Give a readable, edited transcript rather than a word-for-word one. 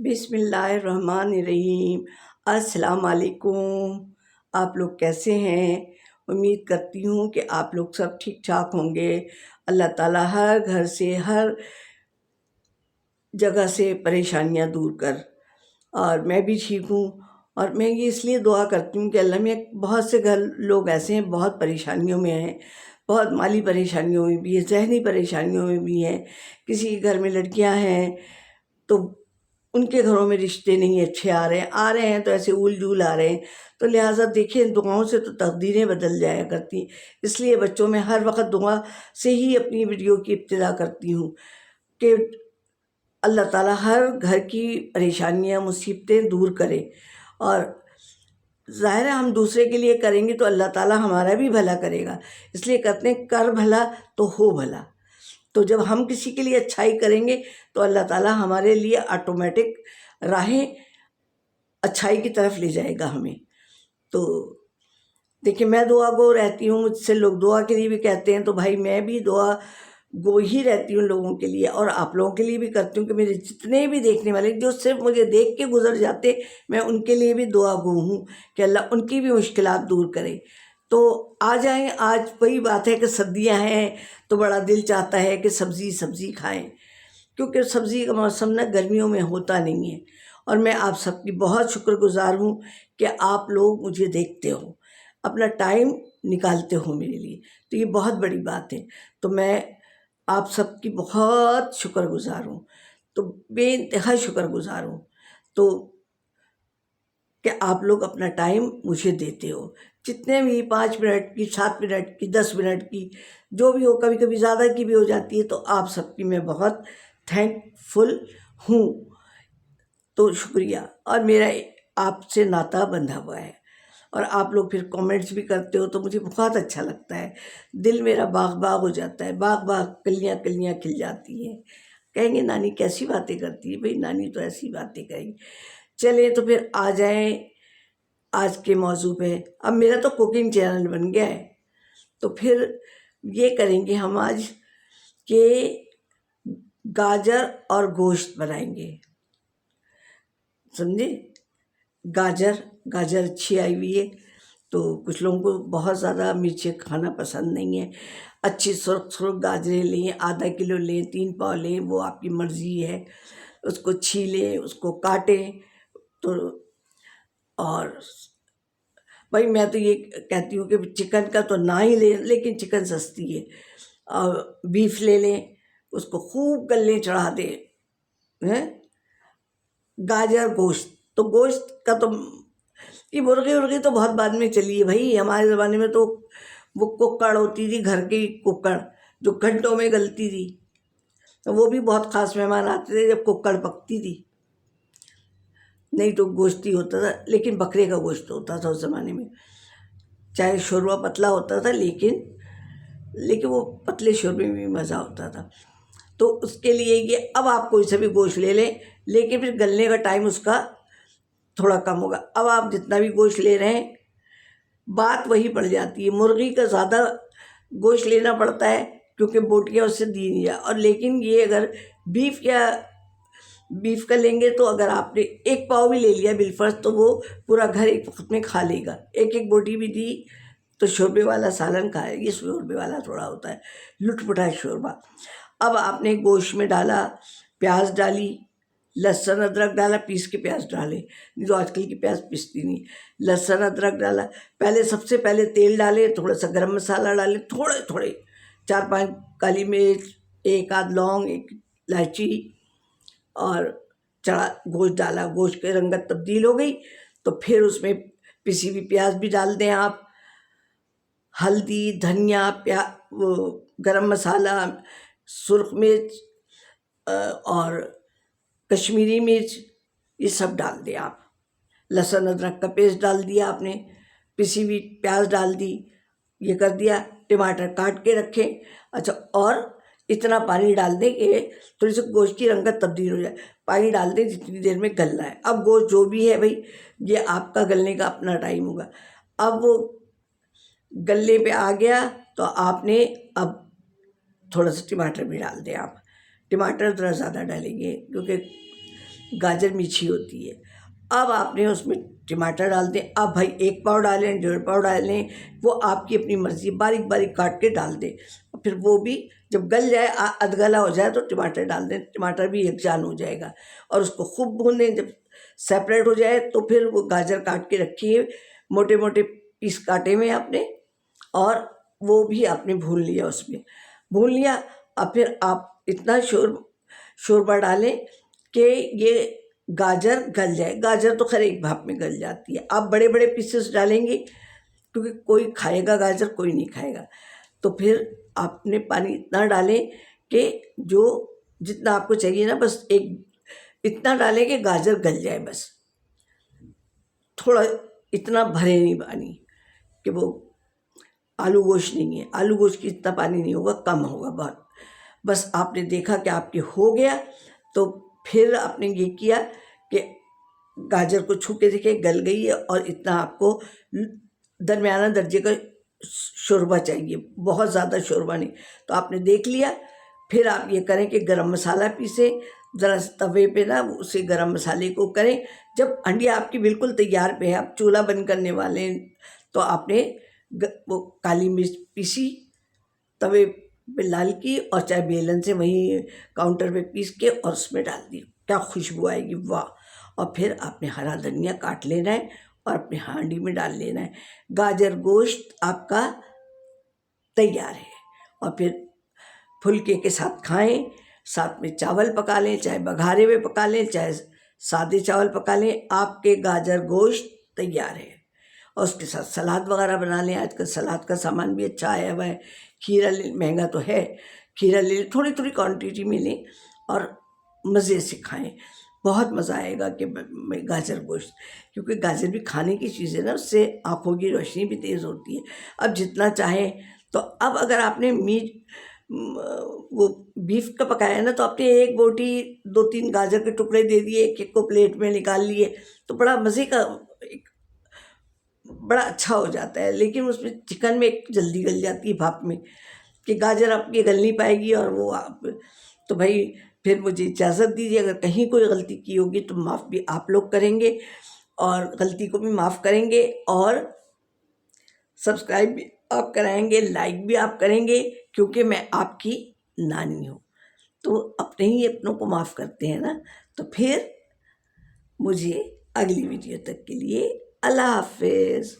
बिस्मिल्लाहिर्रहमानिर्रहीम। अस्सलाम वालेकुम। आप लोग कैसे हैं? उम्मीद करती हूँ कि आप लोग सब ठीक ठाक होंगे। अल्लाह ताला हर घर से, हर जगह से परेशानियाँ दूर कर। और मैं भी ठीक हूँ। और मैं ये इसलिए दुआ करती हूँ कि अल्लाह में बहुत से घर लोग ऐसे हैं, बहुत परेशानियों में हैं, बहुत माली परेशानियों में भी है, ज़हनी परेशानियों में भी हैं। किसी के घर में लड़कियाँ हैं तो उनके घरों में रिश्ते नहीं अच्छे आ रहे हैं तो ऐसे ऊल-जूल आ रहे हैं। तो लिहाज़ा देखिए, दुआओं से तो तकदीरें बदल जाया करती। इसलिए बच्चों में हर वक़्त दुआ से ही अपनी वीडियो की इब्तिदा करती हूँ कि अल्लाह ताला हर घर की परेशानियाँ, मुसीबतें दूर करे। और ज़ाहिर है हम दूसरे के लिए करेंगे तो अल्लाह ताला हमारा भी भला करेगा। इसलिए कहते हैं कर भला तो हो भला। तो जब हम किसी के लिए अच्छाई करेंगे तो अल्लाह ताला हमारे लिए ऑटोमेटिक राहें अच्छाई की तरफ ले जाएगा हमें। तो देखिए, मैं दुआ गो रहती हूँ, मुझसे लोग दुआ के लिए भी कहते हैं, तो भाई मैं भी दुआ गो ही रहती हूँ लोगों के लिए, और आप लोगों के लिए भी करती हूँ कि मेरे जितने भी देखने वाले जो सिर्फ मुझे देख के गुजर जाते, मैं उनके लिए भी दुआ गो हूँ कि अल्लाह उनकी भी मुश्किलात दूर करे। तो आ जाएं, आज वही बात है कि सर्दियाँ हैं तो बड़ा दिल चाहता है कि सब्ज़ी सब्ज़ी खाएं, क्योंकि सब्ज़ी का मौसम ना गर्मियों में होता नहीं है। और मैं आप सबकी बहुत शुक्रगुज़ार हूँ कि आप लोग मुझे देखते हो, अपना टाइम निकालते हो मेरे लिए, तो ये बहुत बड़ी बात है। तो मैं आप सबकी बहुत शुक्रगुज़ार हूँ, तो बेइंतहा शुक्रगुज़ार हूँ। तो कि आप लोग अपना टाइम मुझे देते हो, जितने भी 5 मिनट की, 7 मिनट की, 10 मिनट की, जो भी हो, कभी कभी ज़्यादा की भी हो जाती है, तो आप सबकी मैं बहुत थैंकफुल हूँ। तो शुक्रिया। और मेरा आपसे नाता बंधा हुआ है, और आप लोग फिर कमेंट्स भी करते हो तो मुझे बहुत अच्छा लगता है। दिल मेरा बाग बाग हो जाता है, बाग बाग, कलियाँ कलियाँ खिल जाती हैं। कहेंगे नानी कैसी बातें करती है, भाई नानी तो ऐसी बातें करेगी। चलिए तो फिर आ जाएं आज के मौजू पे। अब मेरा तो कुकिंग चैनल बन गया है, तो फिर ये करेंगे हम आज कि गाजर और गोश्त बनाएंगे, समझे? गाजर गाजर अच्छी आई हुई है, तो कुछ लोगों को बहुत ज़्यादा मिर्ची खाना पसंद नहीं है। अच्छी सुरख सुरख गाजरें लें, आधा किलो लें, 3 पाव लें, वो आपकी मर्ज़ी है। उसको छीलें, उसको काटें। तो और भाई मैं तो ये कहती हूँ कि चिकन का तो ना ही लें, लेकिन चिकन सस्ती है। और बीफ ले लें, उसको खूब गले चढ़ा दें, हैं। गाजर गोश्त, तो गोश्त का तो ये मुर्गी उर्गी तो बहुत बाद में चली है भाई। हमारे ज़माने में तो वो कुक्कड़ होती थी, घर की कुक्कड़, जो घंटों में गलती थी। तो वो भी बहुत ख़ास मेहमान आते थे जब कुक्कड़ पकती थी, नहीं तो गोश्त ही होता था। लेकिन बकरे का गोश्त होता था उस ज़माने में, चाहे शोरबा पतला होता था, लेकिन वो पतले शोरबे में भी मज़ा होता था। तो उसके लिए ये, अब आप कोई सा भी गोश्त ले लें, लेकिन फिर गलने का टाइम उसका थोड़ा कम होगा। अब आप जितना भी गोश्त ले रहे हैं, बात वही पड़ जाती है। मुर्गी का ज़्यादा गोश्त लेना पड़ता है क्योंकि बोटियाँ उससे दी नहीं जा। और लेकिन ये अगर बीफ का लेंगे तो अगर आपने 1 पाव भी ले लिया बिलफर्ज, तो वो पूरा घर एक वक्त में खा लेगा। एक एक बोटी भी दी तो शोरबे वाला सालन खाए। ये शोरबे वाला थोड़ा होता है लुटपुटा शोरबा। अब आपने गोश्त में डाला, प्याज डाली, लहसुन अदरक डाला, पीस के प्याज डाले, जो आजकल की प्याज पिसती नहीं। लहसुन अदरक डाला, पहले सबसे पहले तेल डाले, थोड़ा सा गरम मसाला डाले, थोड़े थोड़े 4-5 काली मिर्च, 1 आध लौंग, 1 इलायची, और चढ़ा गोश्त डाला। गोश्त की रंगत तब्दील हो गई तो फिर उसमें पिसी हुई प्याज भी डाल दें आप, हल्दी, धनिया, वो गरम मसाला, सुर्ख मिर्च और कश्मीरी मिर्च, ये सब डाल दें आप। लहसुन अदरक का पेस्ट डाल दिया आपने, पिसी हुई प्याज डाल दी, ये कर दिया। टमाटर काट के रखें। अच्छा, और इतना पानी डाल दें कि थोड़ी सी गोश्त की रंगत तब्दील हो जाए। पानी डाल दें जितनी देर में गलना है। अब गोश्त जो भी है भाई, ये आपका गलने का अपना टाइम होगा। अब वो गलने पे आ गया तो आपने अब थोड़ा सा टमाटर भी डाल दें आप। टमाटर थोड़ा ज़्यादा डालेंगे क्योंकि गाजर मीठी होती है। अब आपने उसमें टमाटर डाल दें। अब भाई 1 पाव डालें, 1.5 पाव डालें, वो आपकी अपनी मर्ज़ी, बारीक बारीक काट के डाल दें। और फिर वो भी जब गल जाए, अधगला हो जाए, तो टमाटर डाल दें। टमाटर भी यकजान हो जाएगा और उसको खूब भूनें। जब सेपरेट हो जाए तो फिर वो गाजर काट के रखिए, मोटे मोटे पीस काटे हुए आपने, और वो भी आपने भून लिया, उसमें भून लिया। अब फिर आप इतना शोरबा डालें कि ये गाजर गल जाए। गाजर तो खैर एक भाप में गल जाती है। आप बड़े बड़े पीसेस डालेंगे क्योंकि कोई खाएगा गाजर, कोई नहीं खाएगा। तो फिर आपने पानी इतना डालें कि जो जितना आपको चाहिए ना, बस एक इतना डालें कि गाजर गल जाए। बस थोड़ा इतना भरे नहीं पानी कि वो आलू गोश्त नहीं है, आलू गोश्त की इतना पानी नहीं होगा, कम होगा बहुत। बस आपने देखा कि आपके हो गया, तो फिर आपने ये किया कि गाजर को छू के देखिए गल गई है, और इतना आपको दरमियाना दर्जे का शोरबा चाहिए, बहुत ज़्यादा शोरबा नहीं। तो आपने देख लिया। फिर आप ये करें कि गरम मसाला पीसें ज़रा तवे पे ना, उसे गरम मसाले को करें। जब हंडिया आपकी बिल्कुल तैयार पे है, आप चूल्हा बंद करने वाले हैं, तो आपने वो काली मिर्च पीसी तवे पे लाल की, और चाहे बेलन से वहीं काउंटर पे पीस के और उसमें डाल दी, क्या खुशबू आएगी, वाह। और फिर आपने हरा धनिया काट लेना है और अपने हांडी में डाल लेना है। गाजर गोश्त आपका तैयार है। और फिर फुलके के साथ खाएं, साथ में चावल पका लें, चाहे बघारे हुए पका लें, चाहे सादे चावल पका लें, आपके गाजर गोश्त तैयार है। और उसके साथ सलाद वगैरह बना लें। आजकल सलाद का सामान भी अच्छा आया हुआ है। खीरा महंगा तो है, खीरा ले लें, थोड़ी थोड़ी क्वांटिटी में लें और मज़े से खाएं। बहुत मज़ा आएगा कि गाजर गोश्त, क्योंकि गाजर भी खाने की चीज़ है ना, उससे आँखों की रोशनी भी तेज़ होती है। अब जितना चाहें, तो अब अगर आपने मीट वो बीफ का पकाया है ना, तो आपने एक बोटी 2-3 गाजर के टुकड़े दे दिए, एक को प्लेट में निकाल लिए, तो बड़ा मज़े का, एक बड़ा अच्छा हो जाता है। लेकिन उसमें चिकन में एक जल्दी गल जाती है भाप में, कि गाजर आपकी गल नहीं पाएगी, और वो आप, तो भाई फिर मुझे इजाज़त दीजिए। अगर कहीं कोई गलती की होगी तो माफ़ भी आप लोग करेंगे, और गलती को भी माफ़ करेंगे, और सब्सक्राइब भी आप कराएंगे, लाइक भी आप करेंगे, क्योंकि मैं आपकी नानी हूँ। तो अपने ही अपनों को माफ़ करते हैं ना। तो फिर मुझे अगली वीडियो तक के लिए अल्लाह हाफिज़।